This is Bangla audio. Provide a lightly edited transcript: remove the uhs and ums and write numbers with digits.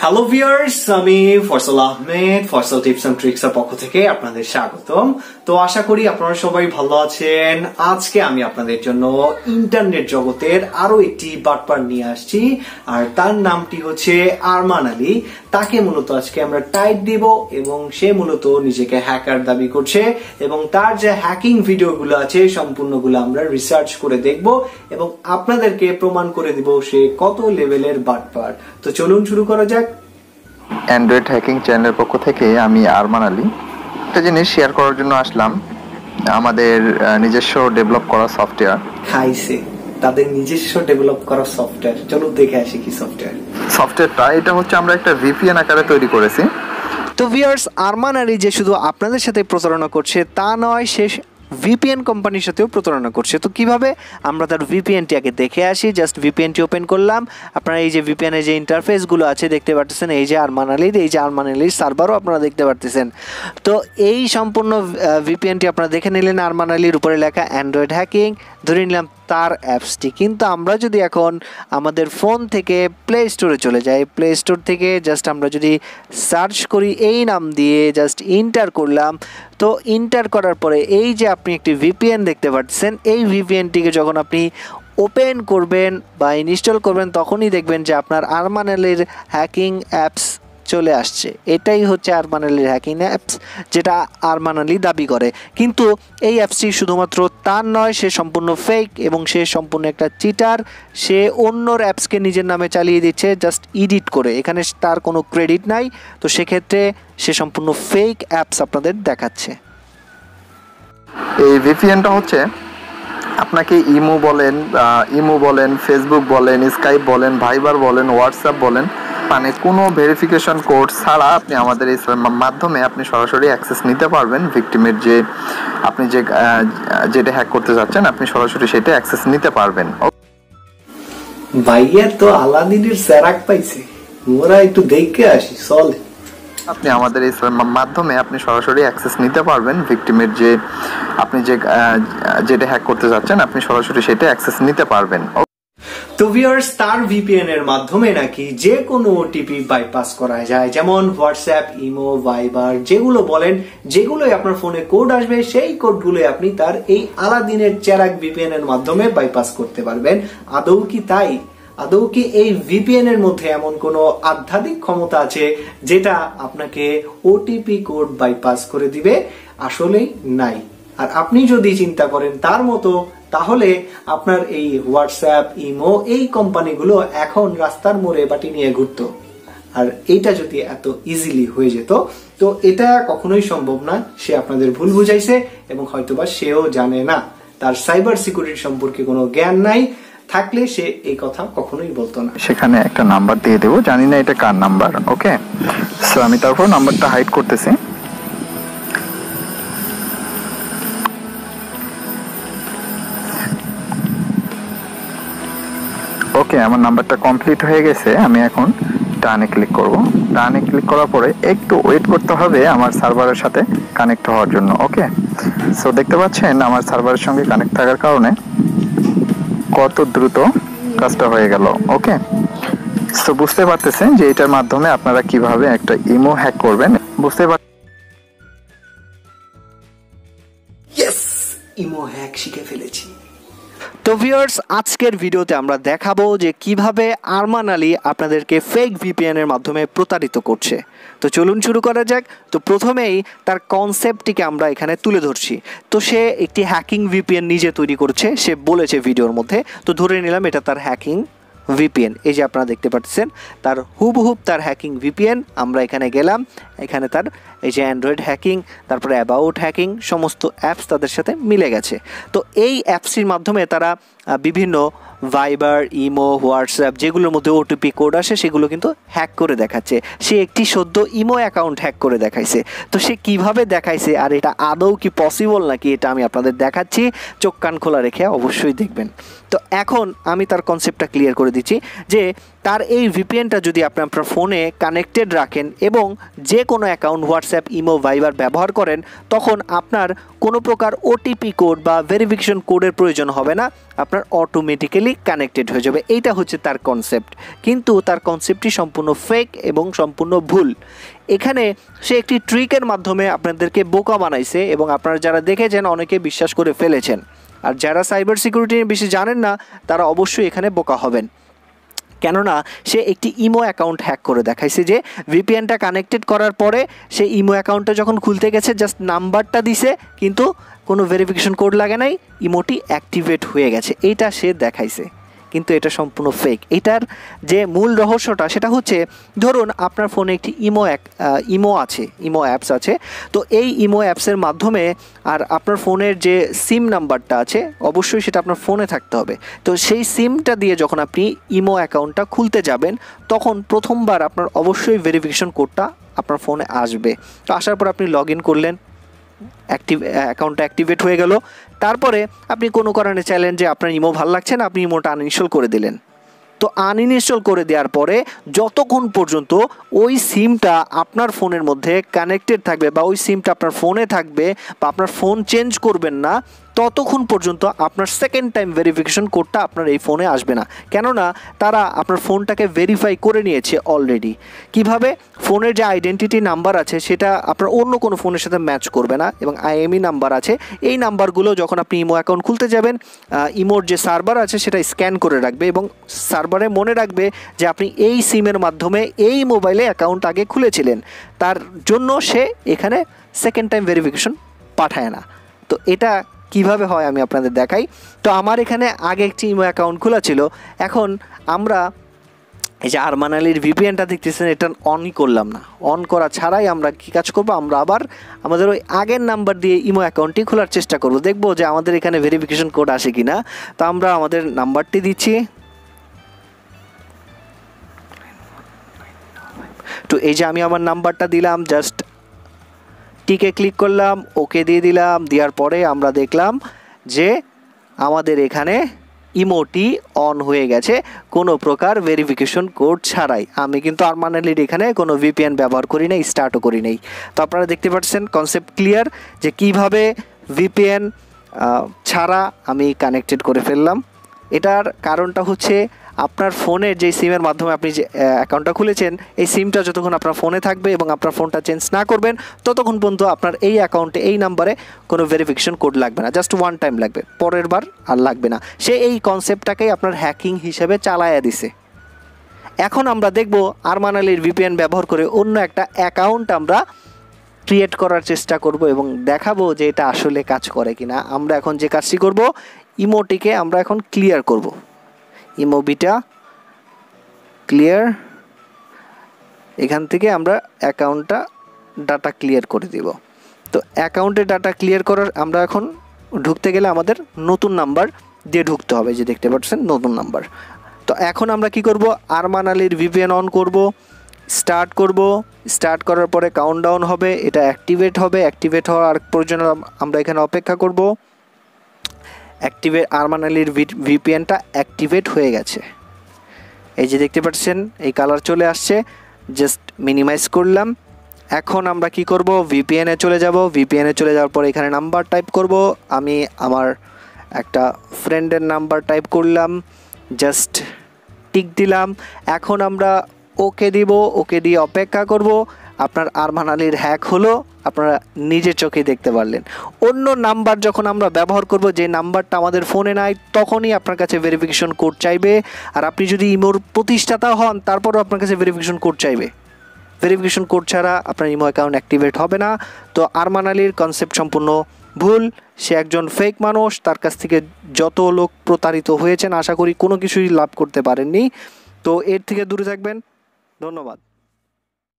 হ্যালো ভিউয়ার্স, আমি Faisal Ahmed Faisal tips and tricks এর পক্ষ থেকে আপনাদের স্বাগতম। তো আশা করি আপনারা সবাই ভালো আছেন। আজকে আমি আপনাদের জন্য ইন্টারনেট জগতের আরো একটি বাটপার নিয়ে আসছি, আর তার নামটি হচ্ছে আরমান আলী। তাকে মূলত আজকে আমরা টাইট দিব এবং সে মূলত নিজেকে হ্যাকার দাবি করছে এবং তার যে হ্যাকিং ভিডিওগুলো আছে সম্পূর্ণগুলো আমরা রিসার্চ করে দেখব এবং আপনাদেরকে প্রমাণ করে দিব সে কত লেভেলের বাটপার। তো চলুন শুরু করা যাক। অ্যান্ড্রয়েড হ্যাকিং চ্যানেলের পক্ষ থেকে আমি আরমান আলী একটা জিনিস শেয়ার করার জন্য আসলাম। আমাদের নিজস্ব ডেভেলপ করা সফটওয়্যার তাদের নিজস্ব ডেভেলপ করা সফটওয়্যার, চলুন দেখে আসি কি সফটওয়্যারটা। এটা হচ্ছে আমরা একটা ভিপিএন আকারে তৈরি করেছি। তো ভিউয়ার্স, আরমান আলী যে শুধু আপনাদের সাথে প্রতারণা করছে তা নয়, সে ভিপিএন কোম্পানির সাথেও প্রতারণা করছে। তো কিভাবে আমরা তার ভিপিএনটি আগে দেখে আসি। জাস্ট ভিপিএনটি ওপেন করলাম। আপনারা এই যে ভিপিএনের যে ইন্টারফেসগুলো আছে দেখতে পাচ্ছেন, এই যে আরমান আলীর সার্ভারও আপনারা দেখতে পাচ্ছেন। তো এই সম্পূর্ণ ভিপিএনটি আপনারা দেখে নিলেন। আরমান আলীর উপরে লেখা অ্যান্ড্রয়েড হ্যাকিং, ধরে নিলাম তার অ্যাপসটি। কিন্তু আমরা যদি এখন আমাদের ফোন থেকে প্লে স্টোরে চলে যাই, প্লে স্টোর থেকে জাস্ট আমরা যদি সার্চ করি এই নাম দিয়ে, জাস্ট ইন্টার করলাম। তো ইন্টার করার পরে এই যে আপনি একটি ভিপিএন দেখতে পাচ্ছেন, এই ভিপিএনটিকে যখন আপনি ওপেন করবেন বা ইনস্টল করবেন তখনই দেখবেন যে আপনার আরমান আলীর হ্যাকিং অ্যাপস চলে আসছে। এটাই হচ্ছে আরমান আলীর হ্যাকিং অ্যাপস, যেটা আরমান আলী দাবি করে। কিন্তু এই অ্যাপসটি শুধুমাত্র তার নয়, সে সম্পূর্ণ ফেক এবং সে সম্পূর্ণ একটা চিটার। সে অন্যর অ্যাপসকে নিজের নামে চালিয়ে দিচ্ছে জাস্ট এডিট করে, এখানে তার কোনো ক্রেডিট নাই। তো সেক্ষেত্রে সে সম্পূর্ণ ফেক অ্যাপস আপনাদের দেখাচ্ছে। এই ভিপিএনটা হচ্ছে আপনাকে ইমো বলেন, ফেসবুক বলেন, স্কাইপ বলেন, ভাইবার বলেন, হোয়াটসঅ্যাপ বলেন, মানে কোনো ভেরিফিকেশন কোড ছাড়া আপনি আমাদের এই মাধ্যমে আপনি সরাসরি অ্যাক্সেস নিতে পারবেন। ভিকটিমের যে আপনি যেটা হ্যাক করতে যাচ্ছেন আপনি সরাসরি সেটা অ্যাক্সেস নিতে পারবেন। ভাইয়া তো আলাদিনের সেরাক পাইছে, ওরা একটু দেখে আসি চল। আপনি আমাদের এই মাধ্যমে আপনি সরাসরি অ্যাক্সেস নিতে পারবেন। ভিকটিমের যে আপনি যেটা হ্যাক করতে যাচ্ছেন আপনি সরাসরি সেটা অ্যাক্সেস নিতে পারবেন। তো ভিউয়ার্স, তার ভিপিএন এর মাধ্যমে নাকি যে কোনো ওটিপি বাইপাস করা যায়, যেমন হোয়াটসঅ্যাপ, ইমো, ভাইবার যেগুলো বলেন, যেগুলোই আপনার ফোনে কোড আসবে সেই কোডগুলো আপনি তার এই আলাদিনের চেরাক ভিপিএন এর মাধ্যমে বাইপাস করতে পারবেন। আদৌ কি তাই? আদৌ কি এই ভিপিএন এর মধ্যে এমন কোনো আধ্যাত্মিক ক্ষমতা আছে যেটা আপনাকে ওটিপি কোড বাইপাস করে দিবে? আসলেই নাই। আর আপনি যদি চিন্তা করেন তার মতো, তাহলে আপনার এই হোয়াটসঅ্যাপ, ইমো এই কোম্পানিগুলো এখন রাস্তার মোড়ে বাটি নিয়ে ঘুরতো। আর এইটা যদি এত ইজিলি হয়ে যেত, তো এটা কখনোই সম্ভব না। সে আপনাদের ভুল বুঝাইছে এবং হয়তোবা সেও জানে না, তার সাইবার সিকিউরিটি সম্পর্কে কোনো জ্ঞান নাই। থাকলে সে এই কথা কখনোই বলতো না। সেখানে একটা নাম্বার দিয়ে দেবো, জানি না এটা কার নাম্বার। ওকে, সো আমি তারপর নাম্বারটা হাইড করতেছি। ওকে, আমার নাম্বারটা কমপ্লিট হয়ে গেছে। আমি এখন ডানে ক্লিক করব। ডানে ক্লিক করার পরে একটু ওয়েট করতে হবে আমার সার্ভারের সাথে কানেক্ট হওয়ার জন্য। ওকে, সো দেখতে পাচ্ছেন আমার সার্ভারের সঙ্গে কানেক্ট থাকার কারণে কত দ্রুত কাজটা হয়ে গেল। ওকে, সো বুঝতে পারতেছেন যে এটার মাধ্যমে আপনারা কিভাবে একটা ইমো হ্যাক করবেন। বুঝতে পারছেন? ইয়েস, ইমো হ্যাক শিখে ফেলেছি। তো ভিউয়ার্স, আজকের ভিডিওতে আমরা দেখাবো যে কিভাবে আরমান আলী আপনাদেরকে ফেক ভিপিএন এর মাধ্যমে প্রতারিত করছে। তো চলুন শুরু করা যাক। তো প্রথমেই তার কনসেপ্টটিকে আমরা এখানে তুলে ধরছি। তো সে একটি হ্যাকিং ভিপিএন নিজে তৈরি করছে, সে বলেছে ভিডিওর মধ্যে। তো ধরে নিলাম এটা তার হ্যাকিং ভিপিএন। এই যে আপনারা দেখতে পাচ্ছেন তার হুবহুব তার হ্যাকিং ভিপিএন। আমরা এখানে গেলাম, এখানে তার এই যে অ্যান্ড্রয়েড হ্যাকিং, তারপরে অ্যাবাউট হ্যাকিং, সমস্ত অ্যাপস তাদের সাথে মিলে গেছে। তো এই অ্যাপসটির মাধ্যমে তারা বিভিন্ন ভাইবার, ইমো, হোয়াটসঅ্যাপ যেগুলোর মধ্যে ওটিপি কোড আসে সেগুলো কিন্তু হ্যাক করে দেখাচ্ছে। সে একটি সদ্য ইমো অ্যাকাউন্ট হ্যাক করে দেখাইছে। তো সে কিভাবে দেখাইছে আর এটা আদৌ কি পসিবল নাকি, এটা আমি আপনাদের দেখাচ্ছি। চোখ কান খোলা রেখে অবশ্যই দেখবেন। তো এখন আমি তার কনসেপ্টটা ক্লিয়ার করে দিচ্ছি যে তার এই ভিপিএনটা যদি আপনি আপনার ফোনে কানেক্টেড রাখেন এবং যে কোনো অ্যাকাউন্ট হোয়াটসঅ্যাপ, ইমো, ভাইবার ব্যবহার করেন, তখন আপনার কোনো প্রকার ওটিপি কোড বা ভেরিফিকেশন কোডের প্রয়োজন হবে না, আপনার অটোমেটিক্যালি কানেক্টেড হয়ে যাবে। এইটা হচ্ছে তার কনসেপ্ট, কিন্তু তার কনসেপ্টটি সম্পূর্ণ ফেক এবং সম্পূর্ণ ভুল। এখানে সে একটি ট্রিকের মাধ্যমে আপনাদেরকে বোকা বানাইছে এবং আপনারা যারা দেখেছেন অনেকে বিশ্বাস করে ফেলেছেন। আর যারা সাইবার সিকিউরিটি নিয়ে বেশি জানেন না তারা অবশ্যই এখানে বোকা হবেন, কেননা সে একটি ইমো অ্যাকাউন্ট হ্যাক করে দেখাইছে যে ভিপিএনটা কানেক্টেড করার পরে সে ইমো অ্যাকাউন্টটা যখন খুলতে গেছে জাস্ট নাম্বারটা দিছে, কিন্তু কোনো ভেরিফিকেশন কোড লাগে নাই, ইমোটি অ্যাক্টিভেট হয়ে গেছে, এইটা সে দেখাইছে। কিন্তু এটা সম্পূর্ণ ফেক। এটার যে মূল রহস্যটা সেটা হচ্ছে, ধরুন আপনার ফোনে একটি ইমো অ্যাপস আছে, তো এই ইমো অ্যাপসের মাধ্যমে আর আপনার ফোনের যে সিম নাম্বারটা আছে অবশ্যই সেটা আপনার ফোনে থাকতে হবে। তো সেই সিমটা দিয়ে যখন আপনি ইমো অ্যাকাউন্টটা খুলতে যাবেন তখন প্রথমবার আপনার অবশ্যই ভেরিফিকেশন কোডটা আপনার ফোনে আসবে। তো আসার পর আপনি লগ ইন করলেন, অ্যাকাউন্টটা অ্যাক্টিভেট হয়ে গেল। তারপরে আপনি কোনো কারণে চাইলেন যে আপনার ইমো ভালো লাগছে না, আপনি ইমোটা আনইনস্টল করে দিলেন। তো আনইনস্টল করে দেওয়ার পরে যতক্ষণ পর্যন্ত ওই সিমটা আপনার ফোনের মধ্যে কানেক্টেড থাকবে বা ওই সিমটা আপনার ফোনে থাকবে বা আপনার ফোন চেঞ্জ করবেন না, ততক্ষণ পর্যন্ত আপনার সেকেন্ড টাইম ভেরিফিকেশন কোডটা আপনার এই ফোনে আসবে না, কেননা তারা আপনার ফোনটাকে ভেরিফাই করে নিয়েছে অলরেডি। কিভাবে? ফোনের যে আইডেন্টিটি নাম্বার আছে সেটা আপনার অন্য কোনো ফোনের সাথে ম্যাচ করবে না, এবং আইএমই নাম্বার আছে, এই নাম্বারগুলো যখন আপনি ইমো অ্যাকাউন্ট খুলতে যাবেন ইমোর যে সার্ভার আছে সেটা স্ক্যান করে রাখবে এবং সার্ভারে মনে রাখবে যে আপনি এই সিমের মাধ্যমে এই মোবাইলে অ্যাকাউন্ট আগে খুলেছিলেন, তার জন্য সে এখানে সেকেন্ড টাইম ভেরিফিকেশন পাঠায় না। তো এটা কিভাবে হয় আমি আপনাদের দেখাই। তো আমার এখানে আগে একটি ইমো অ্যাকাউন্ট খোলা ছিল, এখন আমরা এই যে আরমান আলীর ভিপিএনটা দেখতেছেন এটা অনই করলাম না, অন করা ছাড়াই আমরা কী কাজ করব, আমরা আবার আমাদের ওই আগের নাম্বার দিয়ে ইমো অ্যাকাউন্টটি খোলার চেষ্টা করব, দেখব যে আমাদের এখানে ভেরিফিকেশন কোড আসে কি না। তো আমরা আমাদের নাম্বারটি দিচ্ছি, তো এই যে আমি আমার নাম্বারটা দিলাম, জাস্ট টিকে ক্লিক করলাম, ওকে দিয়ে দিলাম, দেওয়ার পরে আমরা দেখলাম যে আমাদের এখানে ইমোটি অন হয়ে গেছে কোনো প্রকার ভেরিফিকেশন কোড ছাড়াই। আমি কিন্তু আরমান আলীর এখানে কোনো ভিপিএন ব্যবহার করি নাই, স্টার্টও করি নাই। তো আপনারা দেখতে পাচ্ছেন কনসেপ্ট ক্লিয়ার যে কিভাবে ভিপিএন ছাড়া আমি কানেক্টেড করে ফেললাম। এটার কারণটা হচ্ছে আপনার ফোনের যে সিমের মাধ্যমে আপনি যে অ্যাকাউন্টটা খুলেছেন এই সিমটা যতক্ষণ আপনার ফোনে থাকবে এবং আপনার ফোনটা চেঞ্জ না করবেন ততক্ষণ পর্যন্ত আপনার এই অ্যাকাউন্টে এই নাম্বারে কোনো ভেরিফিকেশন কোড লাগবে না, জাস্ট ওয়ান টাইম লাগবে, পরের বার আর লাগবে না। সে এই কনসেপ্টটাকেই আপনার হ্যাকিং হিসেবে চালায়া দিছে। এখন আমরা দেখব আরমান আলীর ভিপিএন ব্যবহার করে অন্য একটা অ্যাকাউন্ট আমরা ক্রিয়েট করার চেষ্টা করব এবং দেখাবো যে এটা আসলে কাজ করে কিনা। আমরা এখন যে কাজটি করব, ইমোটিকে আমরা এখন ক্লিয়ার করব, ইমোবিটা ক্লিয়ার, এখান থেকে আমরা অ্যাকাউন্টটা ডাটা ক্লিয়ার করে দিব। তো অ্যাকাউন্টে ডাটা ক্লিয়ার করার আমরা এখন ঢুকতে গেলে আমাদের নতুন নাম্বার দিয়ে ঢুকতে হবে, যে দেখতে পাচ্ছেন নতুন নাম্বার। তো এখন আমরা কি করব, আরমান আলীর ভিপিএন অন করব, স্টার্ট করব, স্টার্ট করার পরে কাউন্টডাউন হবে, এটা অ্যাক্টিভেট হবে, অ্যাক্টিভেট হওয়ার পর্যন্ত আমরা এখানে অপেক্ষা করব। আরমান আলীর ভিপিএনটা অ্যাক্টিভেট হয়ে গেছে, এই যে দেখতে পাচ্ছেন এই কালার চলে আসছে, জাস্ট মিনিমাইজ করলাম। এখন আমরা কি করব, ভিপিএনে চলে যাব, ভিপিএনে চলে যাওয়ার পর এখানে নাম্বার টাইপ করব, আমি আমার একটা ফ্রেন্ডের নাম্বার টাইপ করলাম, জাস্ট টিক দিলাম। এখন আমরা ওকে দিব, ওকে দিয়ে অপেক্ষা করব। আপনার আরমান আলীর হ্যাক হলো, আপনারা নিজের চোখে দেখতে পারলেন। অন্য নাম্বার যখন আমরা ব্যবহার করব, যে নাম্বারটা আমাদের ফোনে নাই, তখনই আপনার কাছে ভেরিফিকেশন কোড চাইবে। আর আপনি যদি ইমোর প্রতিষ্ঠাতা হন তারপরও আপনার কাছে ভেরিফিকেশন কোড চাইবে, ভেরিফিকেশন কোড ছাড়া আপনার ইমো অ্যাকাউন্ট অ্যাক্টিভেট হবে না। তো আরমান আলীর কনসেপ্ট সম্পূর্ণ ভুল, সে একজন ফেক মানুষ, তার কাছ থেকে যত লোক প্রতারিত হয়েছেন আশা করি কোনো কিছুই লাভ করতে পারেননি। তো এর থেকে দূরে থাকবেন। ধন্যবাদ।